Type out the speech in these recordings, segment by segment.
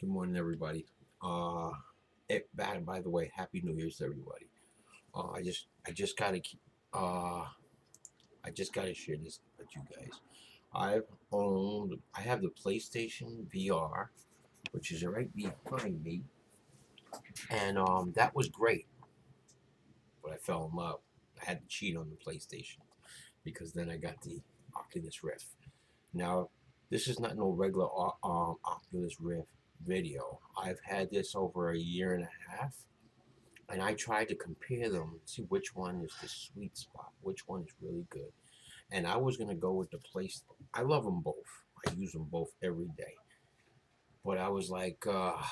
Good morning, everybody. By the way, Happy New Year's to everybody. I just gotta, uh, I just gotta share this with you guys. I have the PlayStation VR, which is right behind me, and that was great. But I fell in love. I had to cheat on the PlayStation because then I got the Oculus Rift. Now, this is not no regular Oculus Rift video. I've had this over a year and a half, and I tried to compare them, see which one is the sweet spot, which one is really good. And I was gonna go with the place. I love them both. I use them both every day. But I was like, I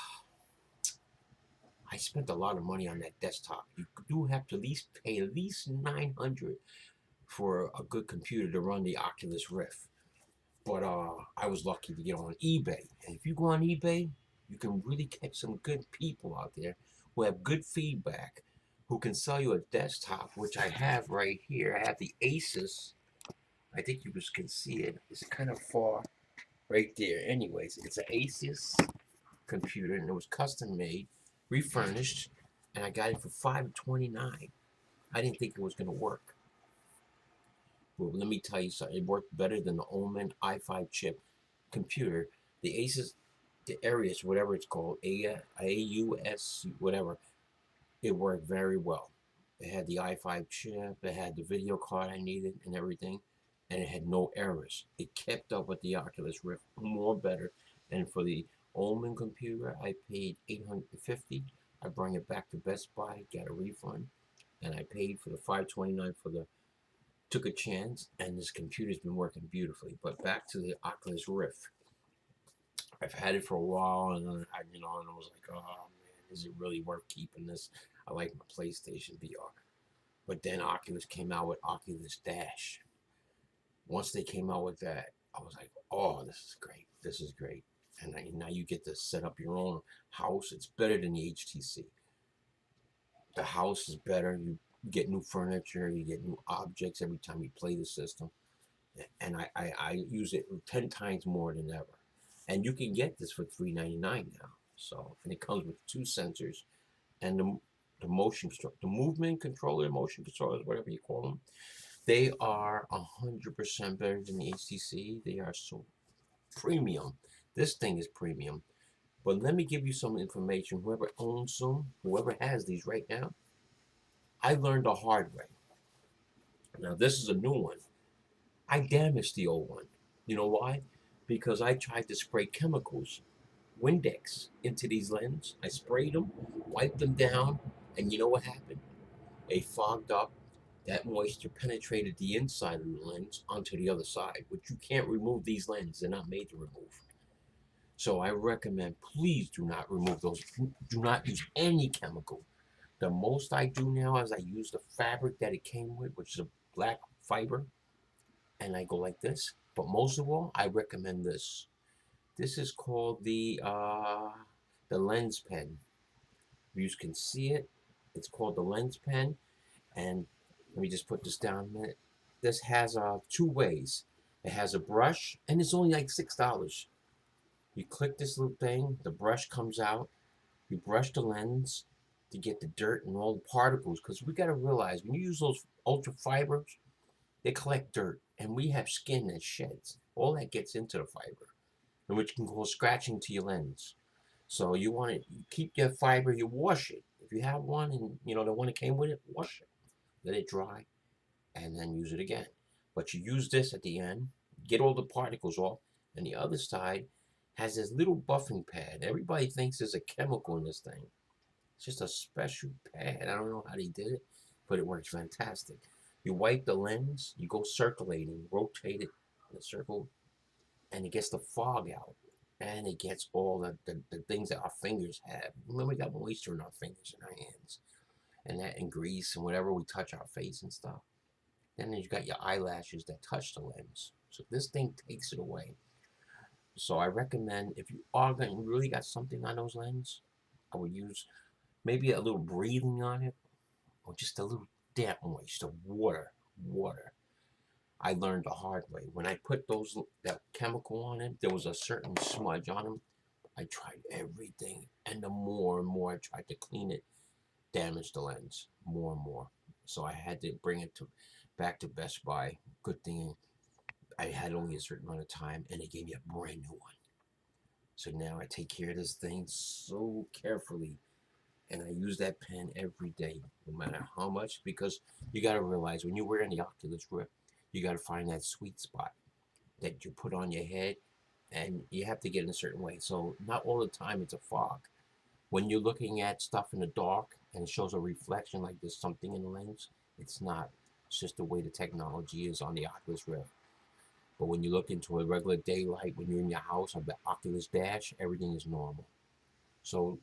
spent a lot of money on that desktop. You do have to at least pay at least 900 for a good computer to run the Oculus Rift. But I was lucky to get on eBay. And if you go on eBay, you can really catch some good people out there who have good feedback, who can sell you a desktop, which I have right here. I have the Asus. I think you just can see it. It's kind of far right there. Anyways, it's an Asus computer, and it was custom made, refurnished, and I got it for $529. I didn't think it was going to work. Well, let me tell you something. It worked better than the Omen i5 chip computer. The Asus, the Arius, whatever it's called, AUS, whatever, it worked very well. It had the i5 chip, it had the video card I needed and everything, and it had no errors. It kept up with the Oculus Rift more better. And for the Omen computer, I paid $850. I brought it back to Best Buy, got a refund, and I paid for the $529 for the took a chance, and this computer's been working beautifully. But back to the Oculus Rift. I've had it for a while, and then and I was like, oh man, is it really worth keeping this? I like my PlayStation VR. But then Oculus came out with Oculus Dash. Once they came out with that, I was like, oh, this is great. This is great. And now you get to set up your own house. It's better than the HTC. The house is better. You get new furniture, you get new objects every time you play the system. And I use it 10 times more than ever. And you can get this for $399 now. So, and it comes with two sensors and the the movement controller, motion controllers, whatever you call them. They are 100% better than the HTC. They are so premium. This thing is premium. But let me give you some information. Whoever owns them, whoever has these right now, I learned the hard way. Now, this is a new one. I damaged the old one. You know why? Because I tried to spray chemicals, Windex, into these lenses. I sprayed them, wiped them down, and you know what happened? They fogged up. That moisture penetrated the inside of the lens onto the other side, which you can't remove these lenses. They're not made to remove. So I recommend, please do not remove those. Do not use any chemical. The most I do now is I use the fabric that it came with, which is a black fiber, and I go like this. But most of all, I recommend this. This is called the lens pen. You can see it. It's called the lens pen. And let me just put this down a minute. This has two ways. It has a brush, and it's only like $6. You click this little thing, the brush comes out. You brush the lens to get the dirt and all the particles. Because we got to realize when you use those ultra fibers, they collect dirt, and we have skin that sheds. All that gets into the fiber, and which can cause scratching to your lens. So you want to keep your fiber. You wash it if you have one, and the one that came with it. Wash it, let it dry, and then use it again. But you use this at the end, get all the particles off, and the other side has this little buffing pad. Everybody thinks there's a chemical in this thing. It's just a special pad. I don't know how they did it, but it works fantastic. You wipe the lens, you go circulating, rotate it in a circle, and it gets the fog out. And it gets all the things that our fingers have. Remember, we got moisture in our fingers and our hands. And grease and whatever we touch our face and stuff. Then you got your eyelashes that touch the lens. So this thing takes it away. So I recommend if you are going to really got something on those lenses, I would use maybe a little breathing on it, or just a little damp moisture, water. I learned the hard way. When I put that chemical on it, there was a certain smudge on them. I tried everything, and the more and more I tried to clean it, damaged the lens more and more. So I had to bring it to back to Best Buy. Good thing I had only a certain amount of time, and they gave me a brand new one. So now I take care of this thing so carefully, and I use that pen every day, no matter how much, because you got to realize when you're wearing the Oculus Rift, you got to find that sweet spot that you put on your head, and you have to get in a certain way. So not all the time it's a fog. When you're looking at stuff in the dark and it shows a reflection like there's something in the lens, it's not. It's just the way the technology is on the Oculus Rift. But when you look into a regular daylight, when you're in your house on the Oculus Dash, everything is normal. So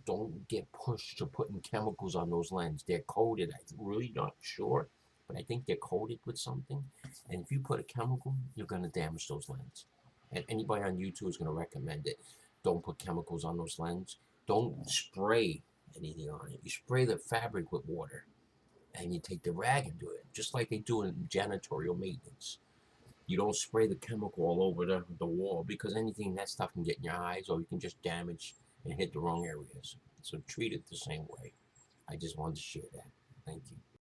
don't get pushed to putting chemicals on those lenses. They're coated. I'm really not sure, but I think they're coated with something. And if you put a chemical, you're going to damage those lenses. And anybody on YouTube is going to recommend it. Don't put chemicals on those lenses. Don't spray anything on it. You spray the fabric with water and you take the rag and do it, just like they do in janitorial maintenance. You don't spray the chemical all over the wall because anything that stuff can get in your eyes or you can just damage and hit the wrong areas. So treat it the same way. I just wanted to share that. Thank you.